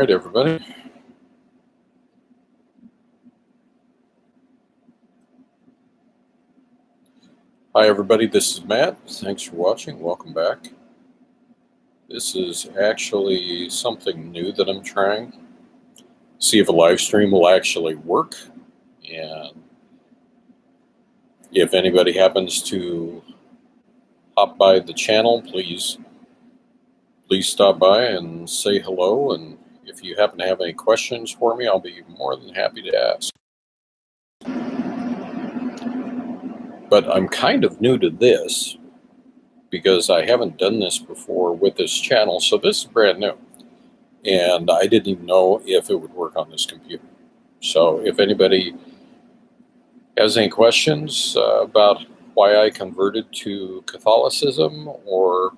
Right, everybody. Hi, everybody. This is Matt. Thanks for watching. Welcome back. This is actually something new that I'm trying. See if a live stream will actually work. And if anybody happens to hop by the channel, please stop by and say hello. And if you happen to have any questions for me, I'll be more than happy to ask. But I'm kind of new to this because I haven't done this before with this channel, so this is brand new. And I didn't even know if it would work on this computer. So if anybody has any questions about why I converted to Catholicism or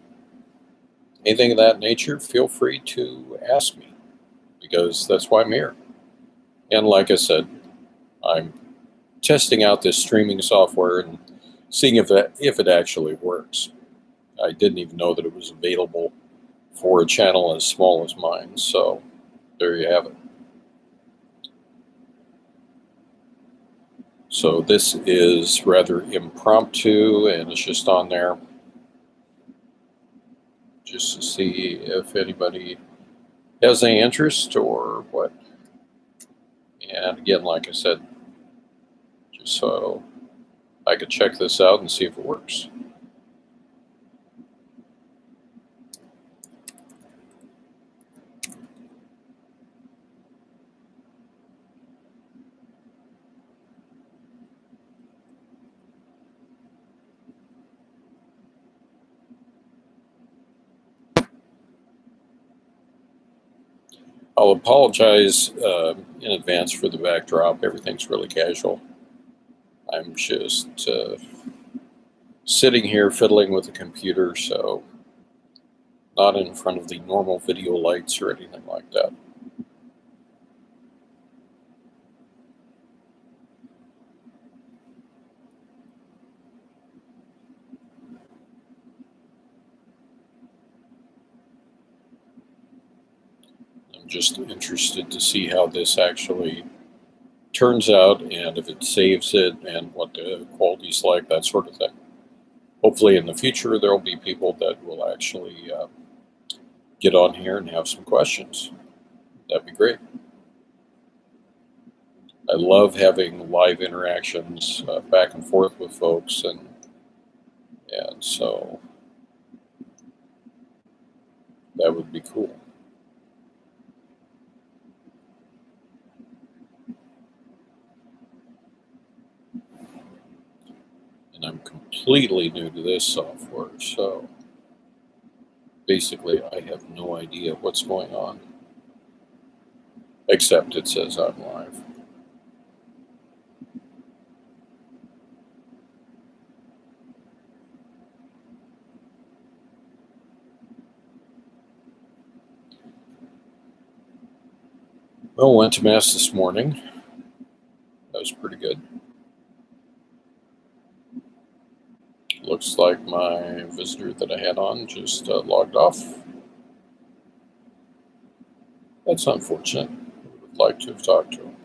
anything of that nature, feel free to ask me, because that's why I'm here. And like I said, I'm testing out this streaming software and seeing if it actually works. I didn't even know that it was available for a channel as small as mine, so there you have it. So this is rather impromptu, and it's just on there just to see if anybody has any interest or what. And again, like I said, just so I could check this out and see if it works. I'll apologize in advance for the backdrop. Everything's really casual. I'm just sitting here fiddling with the computer, so not in front of the normal video lights or anything like that. I'm just interested to see how this actually turns out and if it saves it and what the quality's like, that sort of thing. Hopefully in the future there will be people that will actually get on here and have some questions. That'd be great. I love having live interactions back and forth with folks, and so that would be cool. And I'm completely new to this software, so basically I have no idea what's going on, except it says I'm live. Well, went to Mass this morning. That was pretty good. Looks like my visitor that I had on just logged off. That's unfortunate. I would like to have talked to him.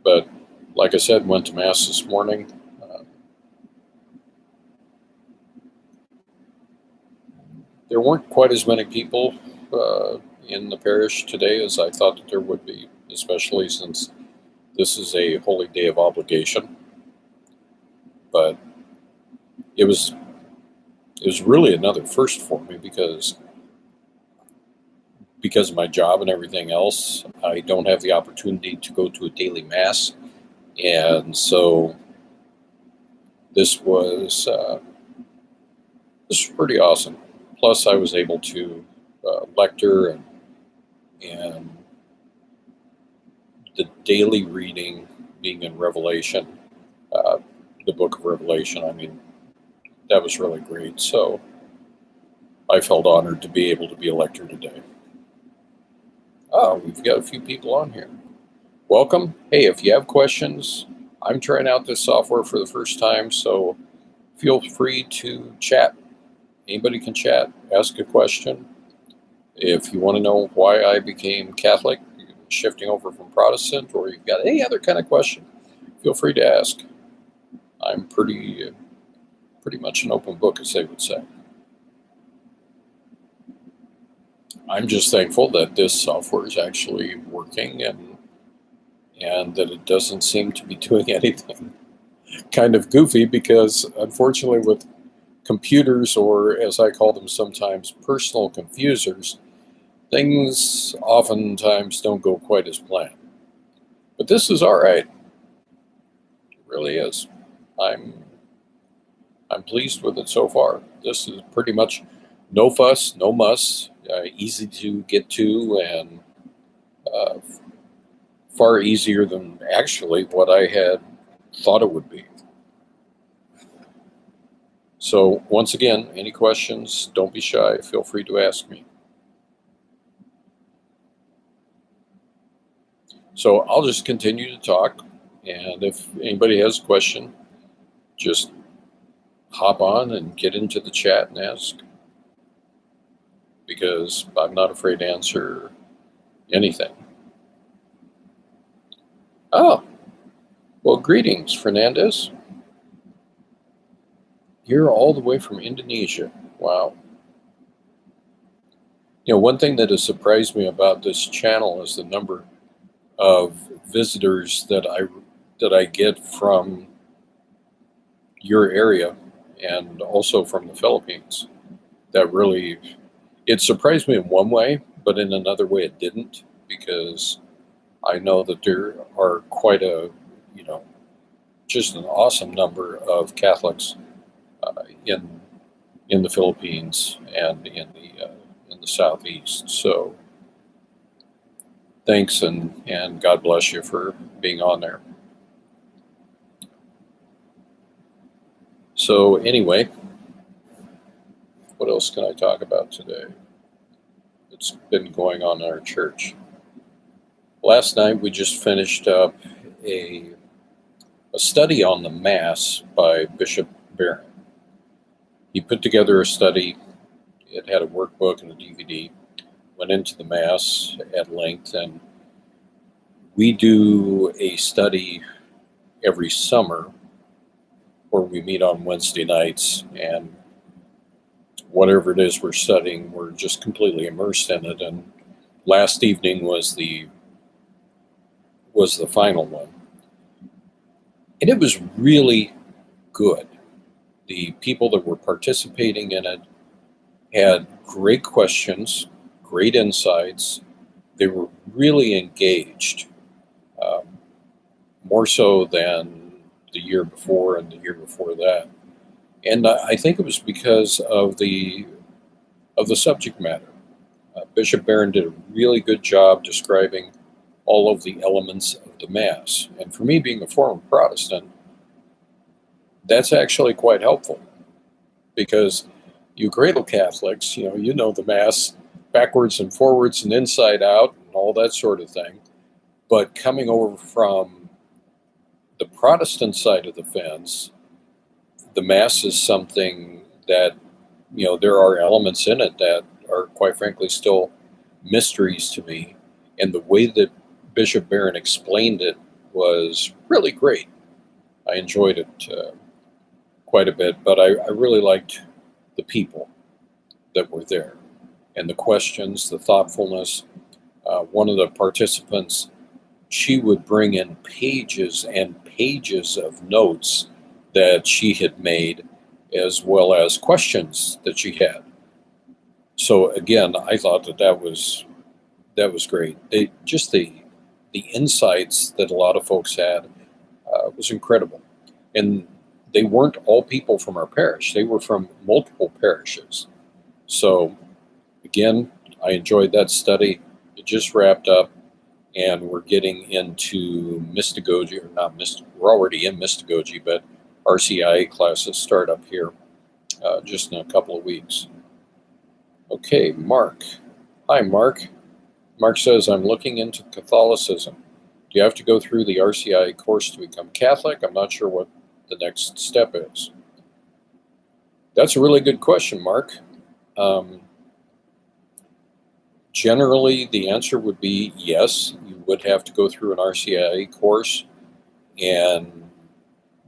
But like I said, went to Mass this morning. There weren't quite as many people in the parish today as I thought that there would be, especially since this is a holy day of obligation. But it was really another first for me because of my job and everything else. I don't have the opportunity to go to a daily Mass, and so this was pretty awesome. Plus, I was able to lecture and the daily reading being in Revelation, the book of Revelation. I mean, that was really great. So I felt honored to be able to be a lector today. Oh, we've got a few people on here. Welcome. Hey, if you have questions, I'm trying out this software for the first time, so feel free to chat. Anybody can chat, ask a question. If you want to know why I became Catholic, shifting over from Protestant, or you've got any other kind of question, feel free to ask. I'm pretty much an open book, as they would say. I'm just thankful that this software is actually working and that it doesn't seem to be doing anything kind of goofy, because unfortunately with computers, or as I call them sometimes, personal confusers, things oftentimes don't go quite as planned. But this is all right. It really is. I'm pleased with it so far. This is pretty much no fuss, no muss, easy to get to, and uh, far easier than actually what I had thought it would be. So once again, any questions, don't be shy. Feel free to ask me. So I'll just continue to talk, and if anybody has a question, just hop on and get into the chat and ask, because I'm not afraid to answer anything. Oh, well, greetings, Fernandez. You're all the way from Indonesia. Wow. One thing that has surprised me about this channel is the number of visitors that I get from your area and also from the Philippines. That really, it surprised me in one way, but in another way it didn't, because I know that there are quite a, just an awesome number of Catholics in the Philippines and in the Southeast. So thanks, and God bless you for being on there. So anyway, what else can I talk about today? It's been going on in our church. Last night we just finished up a study on the Mass by Bishop Barron. He put together a study. It had a workbook and a DVD. Went into the Mass at length, and we do a study every summer where we meet on Wednesday nights, and whatever it is we're studying, we're just completely immersed in it. And last evening was the final one, and it was really good. The people that were participating in it had great questions, great insights. They were really engaged, more so than the year before and the year before that. And I think it was because of the subject matter. Bishop Barron did a really good job describing all of the elements of the Mass. And for me, being a former Protestant, that's actually quite helpful, because you cradle Catholics, you know the Mass backwards and forwards and inside out and all that sort of thing. But coming over from the Protestant side of the fence, the Mass is something that, there are elements in it that are, quite frankly, still mysteries to me. And the way that Bishop Barron explained it was really great. I enjoyed it quite a bit, but I really liked the people that were there and the questions, the thoughtfulness. One of the participants, she would bring in pages and pages of notes that she had made, as well as questions that she had. So again, I thought that was great. Just the insights that a lot of folks had was incredible. And they weren't all people from our parish. They were from multiple parishes. So again, I enjoyed that study. It just wrapped up, and we're getting into mystagogy, or not mystagogy. We're already in mystagogy, but RCIA classes start up here just in a couple of weeks. Okay, Mark. Hi, Mark. Mark says, I'm looking into Catholicism. Do you have to go through the RCIA course to become Catholic? I'm not sure what the next step is. That's a really good question, Mark. Generally, the answer would be yes. You would have to go through an RCIA course, and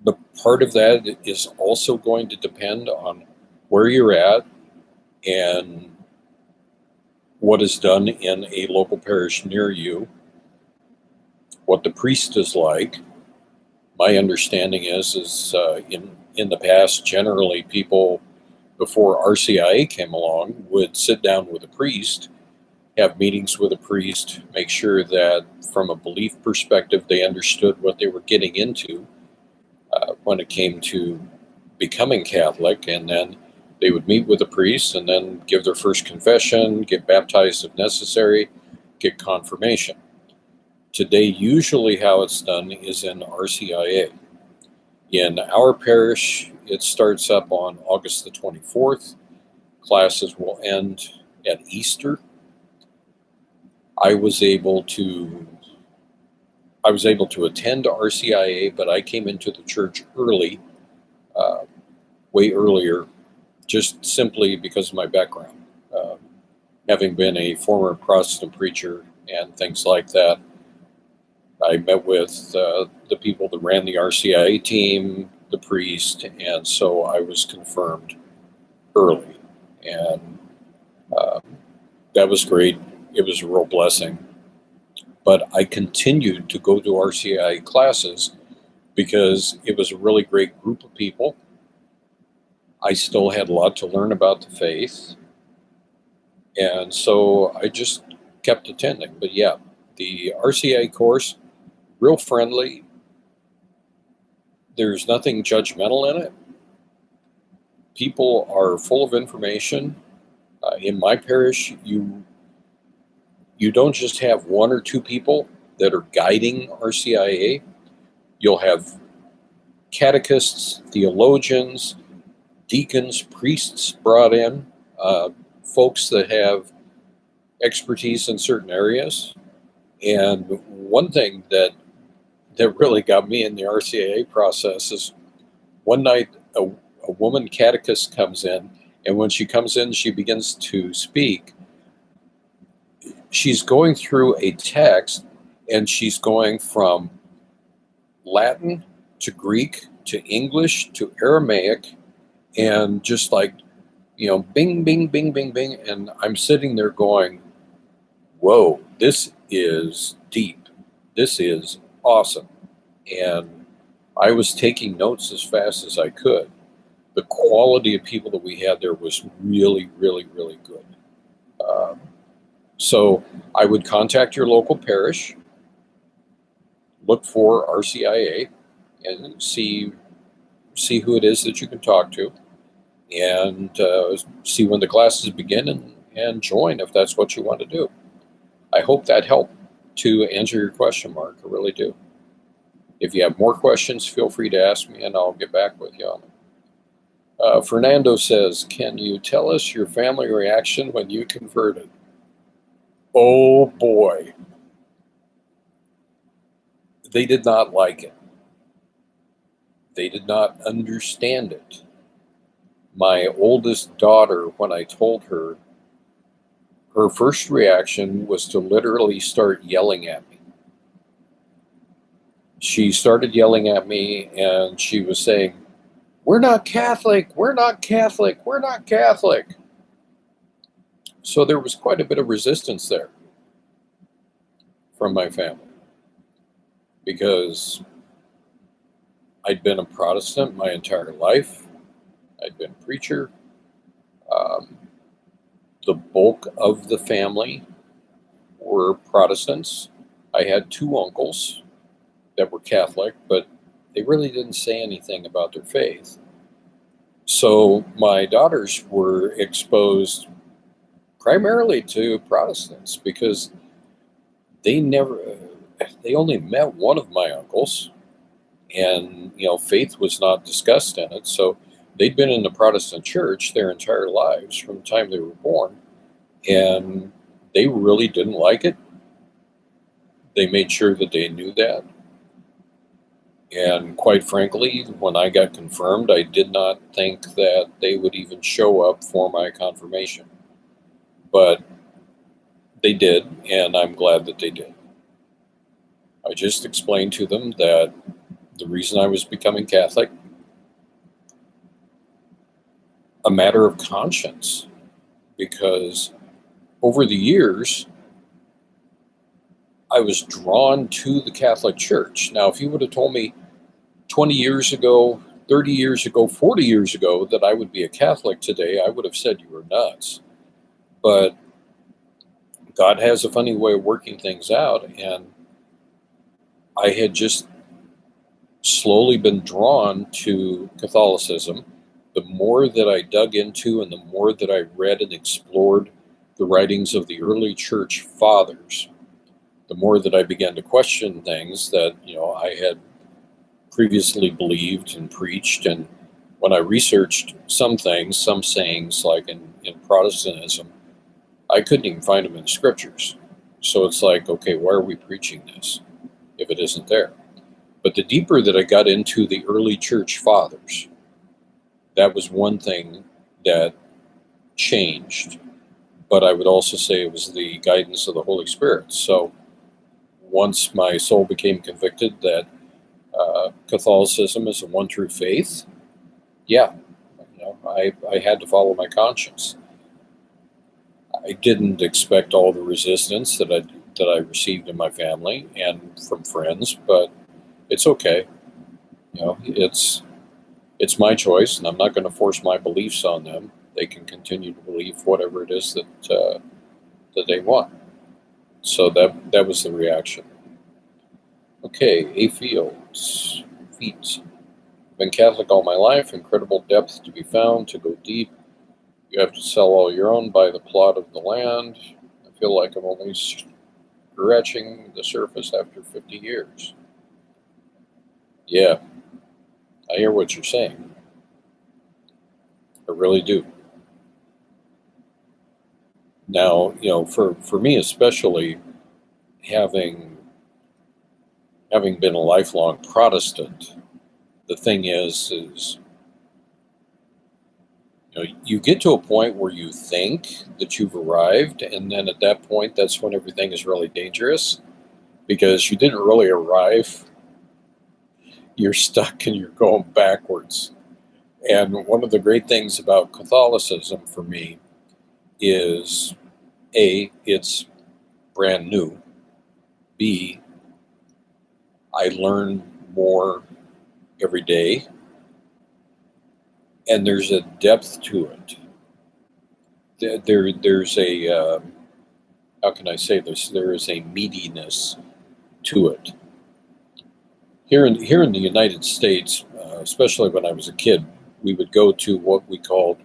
the part of that is also going to depend on where you're at and what is done in a local parish near you, what the priest is like. My understanding is in the past, generally people before RCIA came along would sit down with a priest, have meetings with a priest, make sure that from a belief perspective they understood what they were getting into when it came to becoming Catholic, and then they would meet with a priest and then give their first confession, get baptized if necessary, get confirmation. Today, usually how it's done is in RCIA. In our parish, it starts up on August the 24th. Classes will end at Easter. I was able to attend RCIA, but I came into the church early, way earlier, just simply because of my background. Having been a former Protestant preacher and things like that, I met with the people that ran the RCIA team, the priest, and so I was confirmed early. And that was great. It was a real blessing. But I continued to go to RCIA classes because it was a really great group of people. I still had a lot to learn about the faith. And so I just kept attending. But yeah, the RCIA course, real friendly. There's nothing judgmental in it. People are full of information. In my parish, you don't just have one or two people that are guiding RCIA. You'll have catechists, theologians, deacons, priests brought in, folks that have expertise in certain areas. And one thing that really got me in the RCIA process is one night a woman catechist comes in, and when she comes in, she begins to speak. She's going through a text, and she's going from Latin to Greek to English to Aramaic, and just like, bing, bing, bing, bing, bing. And I'm sitting there going, whoa, this is deep. This is awesome. And I was taking notes as fast as I could. The quality of people that we had there was really, really, really good. So I would contact your local parish, look for RCIA, and see who it is that you can talk to, and see when the classes begin, and join if that's what you want to do. I hope that helped to answer your question, Mark. I really do. If you have more questions, feel free to ask me, and I'll get back with you on it. Fernando says, can you tell us your family reaction when you converted? Oh boy. They did not like it. They did not understand it. My oldest daughter, when I told her, her first reaction was to literally start yelling at me. She started yelling at me, and she was saying, "We're not Catholic, we're not Catholic, we're not Catholic." So there was quite a bit of resistance there from my family, because I'd been a Protestant my entire life. I'd been a preacher. The bulk of the family were Protestants. I had two uncles that were Catholic, but they really didn't say anything about their faith. So my daughters were exposed primarily to Protestants, because they only met one of my uncles, and faith was not discussed in it. So they'd been in the Protestant church their entire lives from the time they were born, and they really didn't like it. They made sure that they knew that. And quite frankly, when I got confirmed, I did not think that they would even show up for my confirmation. But They did, and I'm glad that they did. I just explained to them that the reason I was becoming Catholic, a matter of conscience, because over the years, I was drawn to the Catholic Church. Now, if you would have told me 20 years ago, 30 years ago, 40 years ago that I would be a Catholic today, I would have said you were nuts. But God has a funny way of working things out, and I had just slowly been drawn to Catholicism. The more that I dug into and the more that I read and explored the writings of the early church fathers, the more that I began to question things that, I had previously believed and preached. And when I researched some things, some sayings, like in Protestantism, I couldn't even find them in the scriptures. So it's like, okay, why are we preaching this if it isn't there? But the deeper that I got into the early church fathers, that was one thing that changed. But I would also say it was the guidance of the Holy Spirit. So once my soul became convicted that Catholicism is a one true faith, yeah, I had to follow my conscience. I didn't expect all the resistance that I received in my family and from friends, but it's okay. It's my choice, and I'm not going to force my beliefs on them. They can continue to believe whatever it is that they want. So that was the reaction. Okay, A Fields. Feet. Been Catholic all my life. Incredible depth to be found. To go deep, you have to sell all your own, buy the plot of the land. I feel like I'm only scratching the surface after 50 years. Yeah, I hear what you're saying. I really do. Now, for me especially, having been a lifelong Protestant, the thing is you get to a point where you think that you've arrived, and then at that point, that's when everything is really dangerous, because you didn't really arrive. You're stuck and you're going backwards. And one of the great things about Catholicism for me is, A, it's brand new. B, I learn more every day. And there's a depth to it. There's a, how can I say this? There is a meatiness to it. Here in the United States, especially when I was a kid, we would go to what we called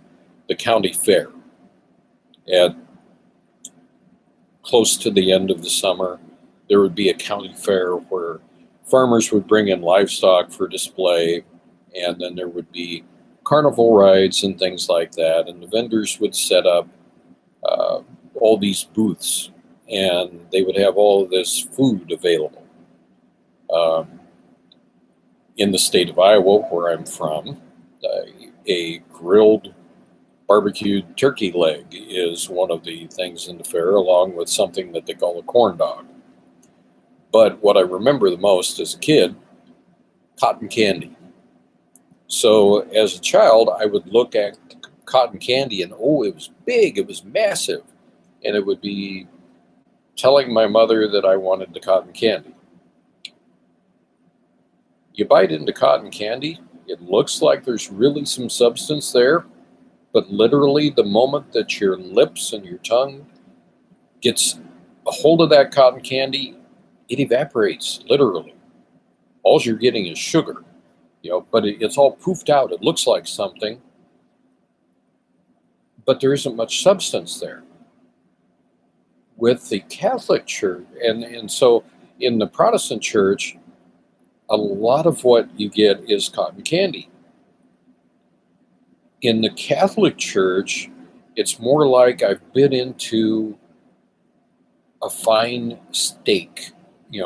the county fair. At close to the end of the summer, there would be a county fair where farmers would bring in livestock for display, and then there would be carnival rides and things like that, and the vendors would set up all these booths, and they would have all of this food available. In the state of Iowa, where I'm from, a grilled barbecued turkey leg is one of the things in the fair, along with something that they call a corn dog. But what I remember the most as a kid, cotton candy. So as a child, I would look at cotton candy and, oh, it was big, it was massive. And it would be telling my mother that I wanted the cotton candy. You bite into cotton candy, it looks like there's really some substance there, but literally the moment that your lips and your tongue gets a hold of that cotton candy, it evaporates, literally. All you're getting is sugar, but it's all poofed out. It looks like something, but there isn't much substance there. With the Catholic Church, and so in the Protestant Church, a lot of what you get is cotton candy. In the Catholic Church, it's more like I've bit into a fine steak,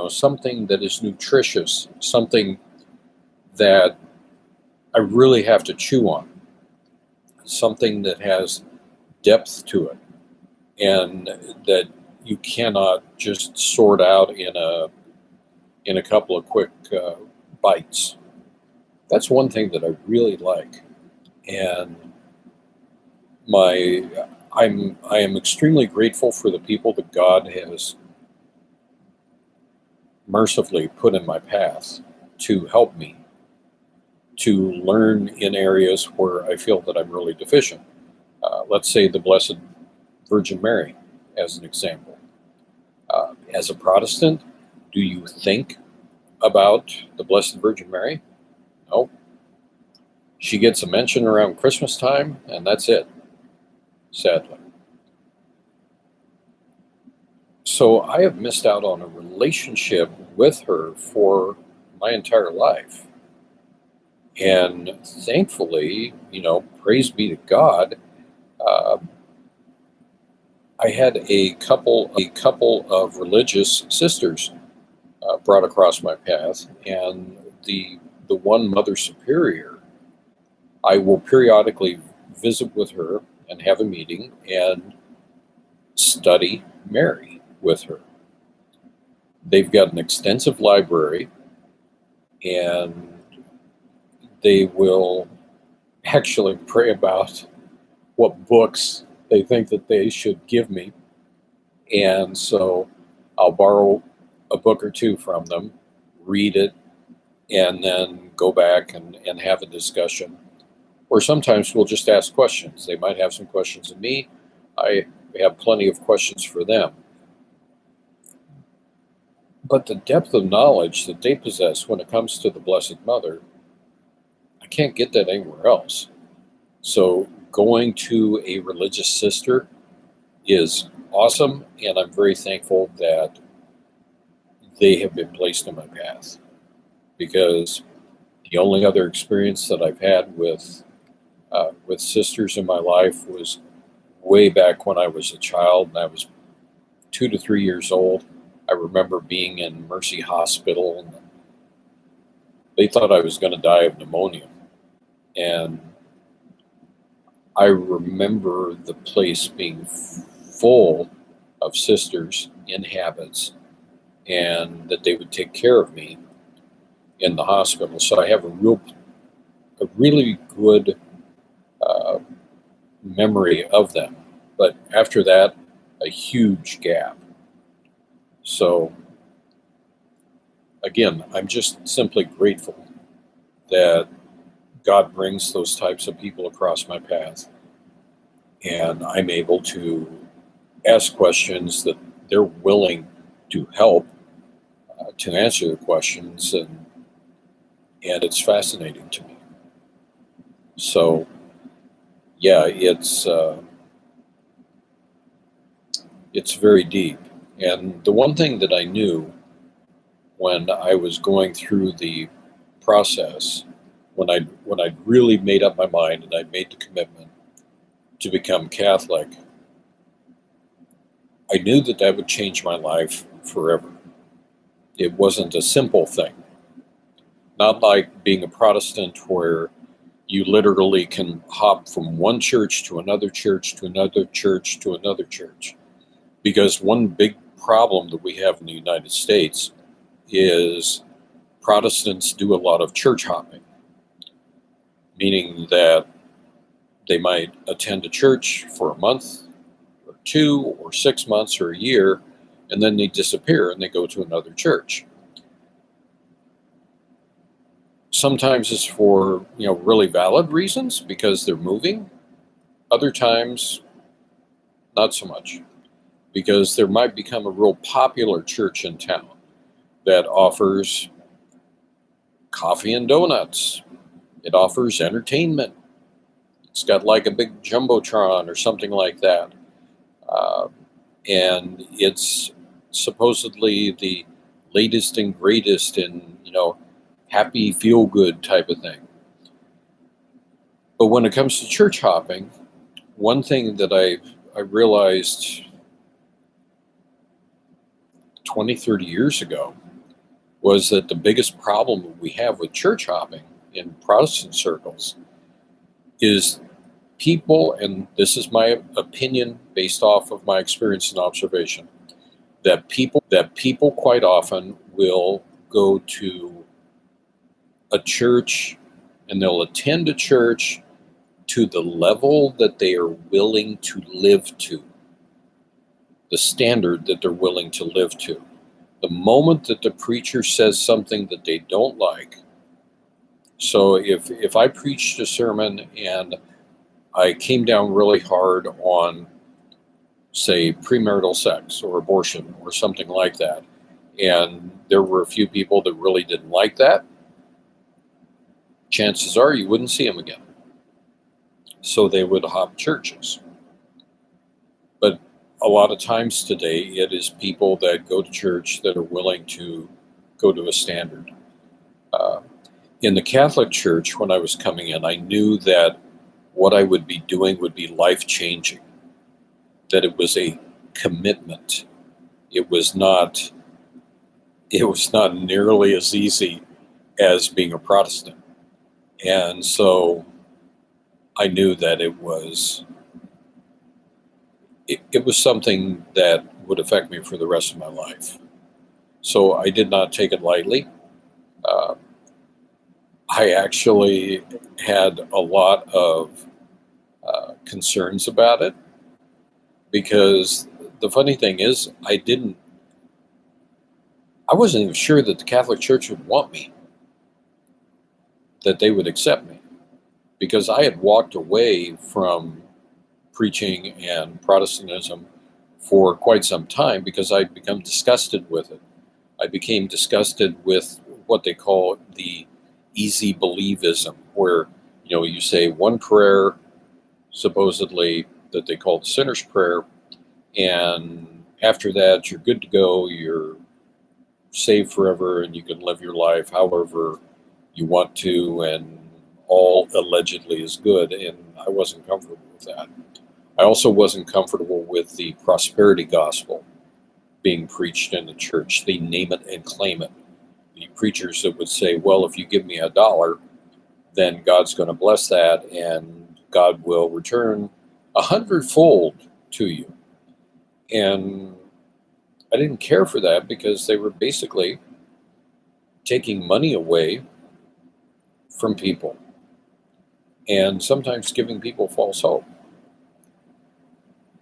something that is nutritious, something that I really have to chew on, something that has depth to it, and that you cannot just sort out in a couple of quick bites. That's one thing that I really like, and I am extremely grateful for the people that God has mercifully put in my path to help me to learn in areas where I feel that I'm really deficient. Let's say the Blessed Virgin Mary, as an example. As a Protestant, do you think about the Blessed Virgin Mary? No. She gets a mention around Christmas time, and that's it, sadly. So I have missed out on a relationship with her for my entire life. And thankfully, praise be to God, uh, I had a couple of religious sisters brought across my path, and the one Mother Superior, I will periodically visit with her and have a meeting and study Mary with her. They've got an extensive library, and they will actually pray about what books they think that they should give me. And so I'll borrow a book or two from them, read it, and then go back and have a discussion. Or sometimes we'll just ask questions. They might have some questions of me. I have plenty of questions for them. But the depth of knowledge that they possess when it comes to the Blessed Mother, I can't get that anywhere else. So going to a religious sister is awesome, and I'm very thankful that they have been placed in my path, because the only other experience that I've had with sisters in my life was way back when I was a child, and I was 2 to 3 years old. I remember being in Mercy Hospital, and they thought I was going to die of pneumonia. And I remember the place being full of sisters in habits, and that they would take care of me in the hospital. So I have a really good memory of them. But after that, a huge gap. So again, I'm just simply grateful that God brings those types of people across my path, and I'm able to ask questions that they're willing to help to answer the questions, and it's fascinating to me. So yeah, it's very deep. And the one thing that I knew when I was going through the process, when I really made up my mind and I made the commitment to become Catholic, I knew that that would change my life forever. It wasn't a simple thing. Not like being a Protestant where you literally can hop from one church to another church to another church to another church. Because one big problem that we have in the United States is Protestants do a lot of church hopping, meaning that they might attend a church for a month or 2 or 6 months or a year, and then they disappear and they go to another church. Sometimes it's for really valid reasons because they're moving. Other times, not so much, because there might become a real popular church in town that offers coffee and donuts. It offers entertainment. It's got like a big jumbotron or something like that. And it's supposedly the latest and greatest in, happy, feel-good type of thing. But when it comes to church hopping, one thing that I realized 20, 30 years ago was that the biggest problem that we have with church hopping in Protestant circles is people, and this is my opinion based off of my experience and observation, that people quite often will go to a church and they'll attend a church to the level that they are willing to live to, the standard that they're willing to live to. The moment that the preacher says something that they don't like, so if I preached a sermon and I came down really hard on, say, premarital sex or abortion or something like that, and there were a few people that really didn't like that, chances are you wouldn't see them again. So they would hop churches. But a lot of times today, it is people that go to church that are willing to go to a standard. In the Catholic Church, when I was coming in, I knew that what I would be doing would be life-changing, that it was a commitment. It was not nearly as easy as being a Protestant. And so I knew that it was something that would affect me for the rest of my life. So I did not take it lightly. I actually had a lot of concerns about it, because the funny thing is I wasn't even sure that the Catholic Church would want me, that they would accept me, because I had walked away from preaching and Protestantism for quite some time because I'd become disgusted with it. I became disgusted with what they call the easy believism, where you say one prayer, supposedly, that they call the sinner's prayer, and after that you're good to go, you're saved forever, and you can live your life however you want to, and all allegedly is good. And I wasn't comfortable with that. I also wasn't comfortable with the prosperity gospel being preached in the church, the name it and claim it. The preachers that would say, well, if you give me $1, then God's going to bless that, and God will return 100-fold to you. And I didn't care for that, because they were basically taking money away from people and sometimes giving people false hope.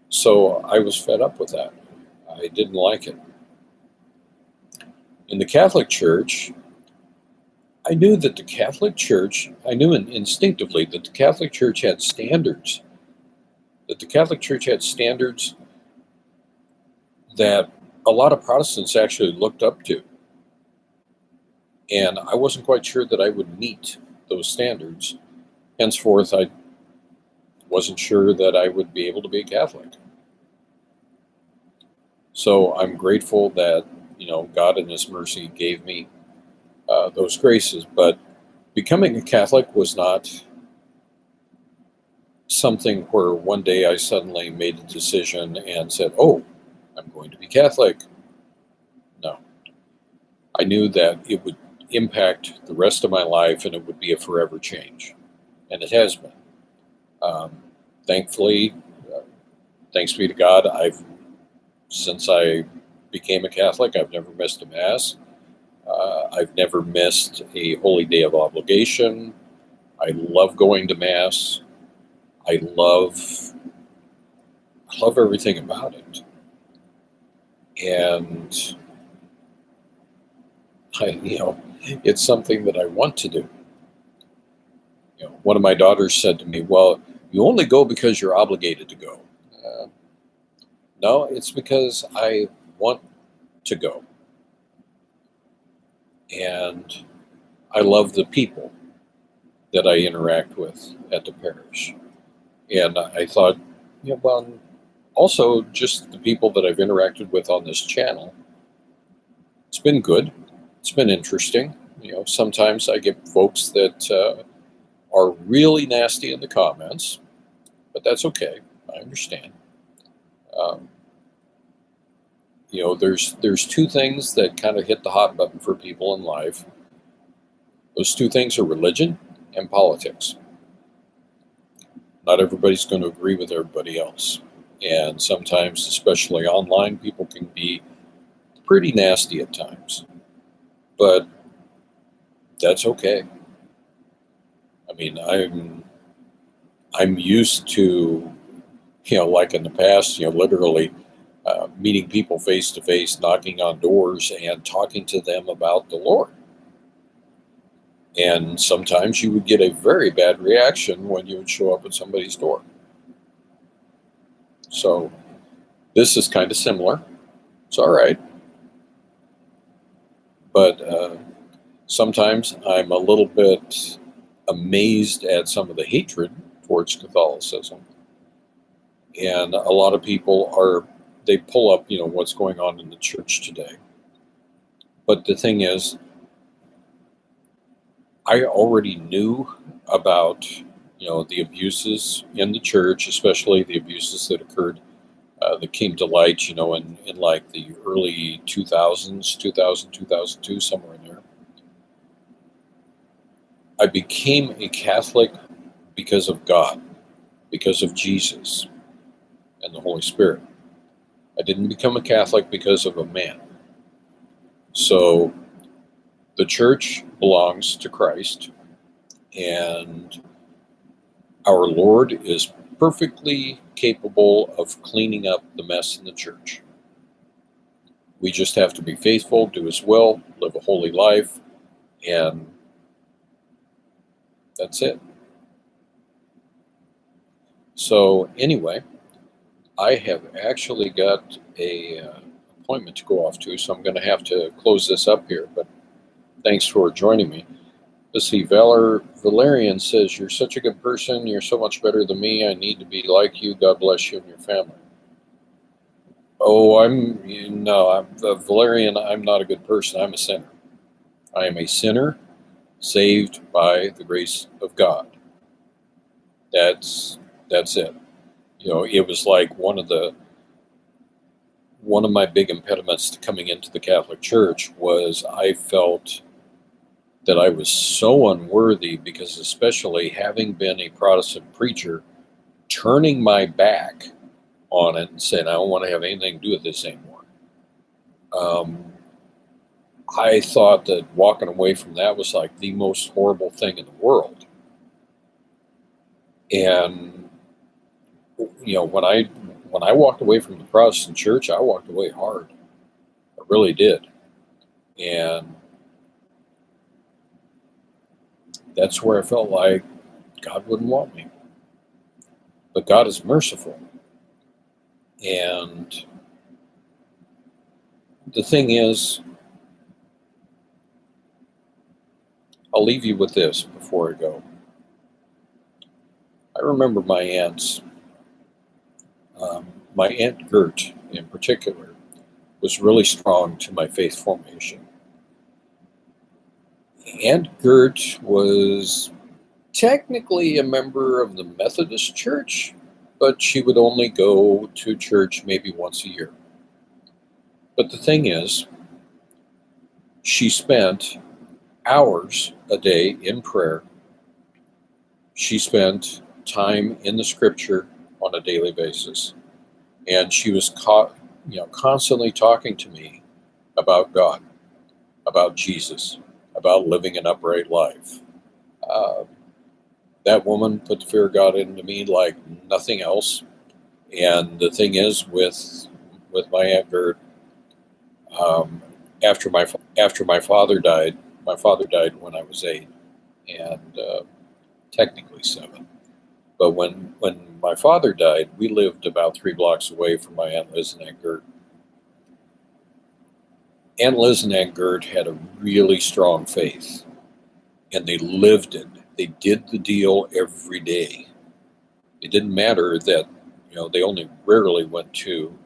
So I was fed up with that. I didn't like it. In the Catholic Church, I knew instinctively that the Catholic Church had standards. That the Catholic Church had standards that a lot of Protestants actually looked up to. And I wasn't quite sure that I would meet those standards. Henceforth, I wasn't sure that I would be able to be a Catholic. So I'm grateful that, God in His mercy gave me those graces. But becoming a Catholic was not something where one day I suddenly made a decision and said, oh, I'm going to be Catholic. No. I knew that it would impact the rest of my life, and it would be a forever change. And it has been. Thankfully, thanks be to God, since I became a Catholic, I've never missed a Mass. I've never missed a holy day of obligation. I love going to Mass. I love everything about it. And it's something that I want to do. One of my daughters said to me, well, you only go because you're obligated to go. No, it's because I want to go. And I love the people that I interact with at the parish. And I thought, well, also just the people that I've interacted with on this channel, it's been good. It's been interesting. Sometimes I get folks that are really nasty in the comments, but that's okay. I understand. There's two things that kind of hit the hot button for people in life. Those two things are religion and politics. Not everybody's going to agree with everybody else. And sometimes, especially online, people can be pretty nasty at times, but that's okay. I mean, I'm used to, like in the past, literally meeting people face to face, knocking on doors, and talking to them about the Lord. And sometimes you would get a very bad reaction when you would show up at somebody's door. So this is kind of similar. It's all right. But sometimes I'm a little bit amazed at some of the hatred towards Catholicism. And a lot of people they pull up, what's going on in the church today. But the thing is, I already knew about, the abuses in the church, especially the abuses that occurred, that came to light, in like the early 2000s, 2000, 2002, somewhere in there. I became a Catholic because of God, because of Jesus and the Holy Spirit. I didn't become a Catholic because of a man. So the church belongs to Christ, and our Lord is perfectly capable of cleaning up the mess in the church. We just have to be faithful, do His will, live a holy life, and that's it. So anyway, I have actually got a appointment to go off to, so I'm going to have to close this up here, but thanks for joining me. Let's see, Valerian says, "You're such a good person. You're so much better than me. I need to be like you. God bless you and your family." Oh, Valerian, I'm not a good person. I'm a sinner. I am a sinner saved by the grace of God. That's it. It was like one of my big impediments to coming into the Catholic Church was I felt that I was so unworthy, because especially having been a Protestant preacher, turning my back on it and saying, I don't want to have anything to do with this anymore. I thought that walking away from that was like the most horrible thing in the world. And, when I walked away from the Protestant church, I walked away hard. I really did. And that's where I felt like God wouldn't want me. But God is merciful. And the thing is, I'll leave you with this before I go. I remember my aunts. My Aunt Gert, in particular, was really strong to my faith formation. Aunt Gert was technically a member of the Methodist Church, but she would only go to church maybe once a year. But the thing is, she spent hours a day in prayer. She spent time in the Scripture on a daily basis. And she was constantly talking to me about God, about Jesus, about living an upright life. That woman put the fear of God into me like nothing else. And the thing is, with my Aunt Gert, after my father died when I was 8, and technically 7. But when my father died, we lived about 3 blocks away from my Aunt Liz and Aunt Gert. Aunt Liz and Aunt Gert had a really strong faith, and they lived it. They did the deal every day. It didn't matter that, they only rarely went to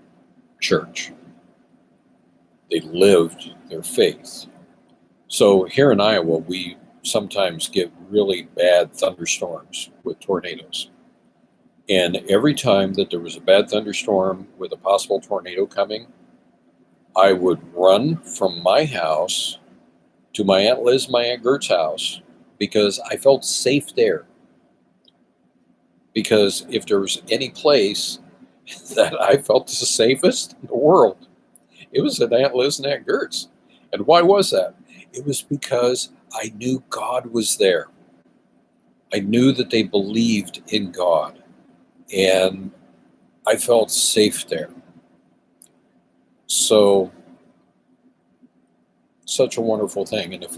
church. They lived their faith. So here in Iowa, we sometimes get really bad thunderstorms with tornadoes. And every time that there was a bad thunderstorm with a possible tornado coming, I would run from my house to my Aunt Liz, my Aunt Gert's house, because I felt safe there. Because if there was any place that I felt the safest in the world, It was at Aunt Liz and Aunt Gert's. And why was that? It was because I knew God was there. I knew that they believed in God, and I felt safe there. So, such a wonderful thing. And if,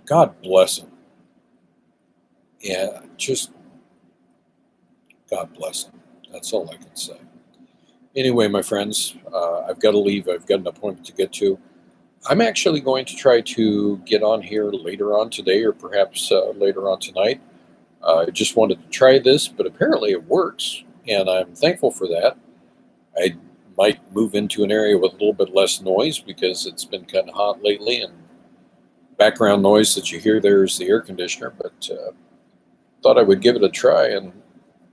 God bless them. Yeah, just God bless them. That's all I can say. Anyway, my friends, I've got to leave. I've got an appointment to get to. I'm actually going to try to get on here later on today, or perhaps later on tonight. I just wanted to try this, but apparently it works, and I'm thankful for that. I might move into an area with a little bit less noise because it's been kind of hot lately, and background noise that you hear there is the air conditioner. But thought I would give it a try,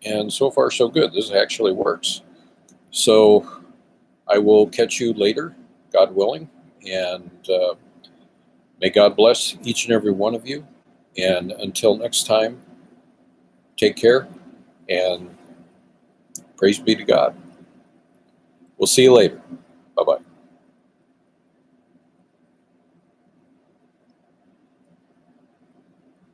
and so far so good. This actually works. So I will catch you later, God willing, and may God bless each and every one of you. And until next time, take care and praise be to God. We'll see you later. Bye-bye.